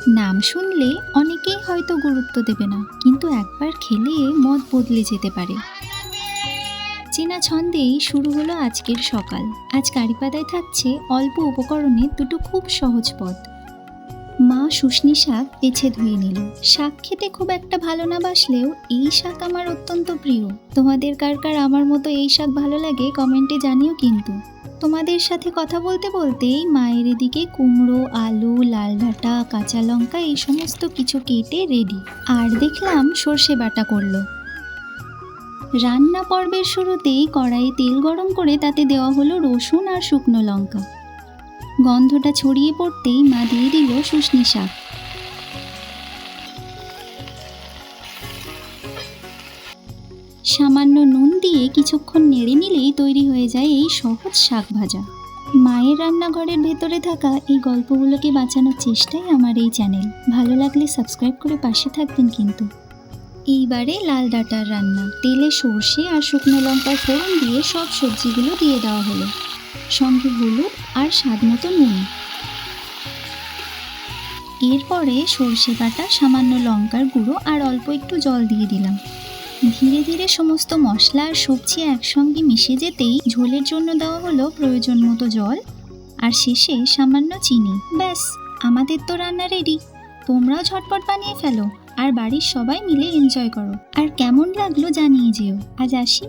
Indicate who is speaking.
Speaker 1: নাম শুনলে অনেকেই হয়তো গুরুত্ব দেবে না, কিন্তু একবার খেলে মত বদলে যেতে পারে। চেনা ছন্দেই শুরু হলো আজকের সকাল। আজ কারিপাতায় থাকছে অল্প উপকরণে দুটো খুব সহজ পদ। মা শুষ্নী শাক বেছে ধুয়ে নিল। শাক খেতে খুব একটা ভালো না বাসলেও এই শাক আমার অত্যন্ত প্রিয়। তোমাদের কার কার আমার মতো এই শাক ভালো লাগে কমেন্টে জানিও কিন্তু। তোমাদের সাথে কথা বলতে বলতেই মায়ের এদিকে কুমড়ো, আলু, লাল ডাঁটা, কাঁচা লঙ্কা এই সমস্ত কিছু কেটে রেডি। আর দেখলাম সর্ষে বাটা করলো। রান্না পর্বের শুরুতেই কড়াইয়ে তেল গরম করে তাতে দেওয়া হলো রসুন আর শুকনো লঙ্কা। গন্ধটা ছড়িয়ে পড়তেই মা দিয়ে দিল শুষ্নী শাক। সামান্য নুন দিয়ে কিছুক্ষণ নেড়ে নিলেই তৈরি হয়ে যায় এই সহজ শাক ভাজা। মায়ের রান্নাঘরের ভেতরে থাকা এই গল্পগুলোকে বাঁচানোর চেষ্টাই আমার এই চ্যানেল। ভালো লাগলে সাবস্ক্রাইব করে পাশে থাকবেন কিন্তু। এইবারে লাল ডাঁটার রান্না। তেলে সর্ষে আর শুকনো লঙ্কার ফোড়ন দিয়ে সব সবজিগুলো দিয়ে দেওয়া হলো, সঙ্গে হলুদ আর স্বাদ মতো নুন। এরপরে সর্ষে বাটা, সামান্য লঙ্কার গুঁড়ো আর অল্প একটু জল দিয়ে দিলাম। ধীরে ধীরে সমস্ত মশলা আর সবজি একসঙ্গে মিশে যেতেই ঝোলের জন্য দেওয়া হলো প্রয়োজন মতো জল আর শেষে সামান্য চিনি। ব্যাস, আমাদের তো রান্না রেডি। তোমরাও ঝটপট বানিয়ে ফেলো আর বাড়ির সবাই মিলে এনজয় করো। আর কেমন লাগলো জানিয়ে যেও। আজ আসি।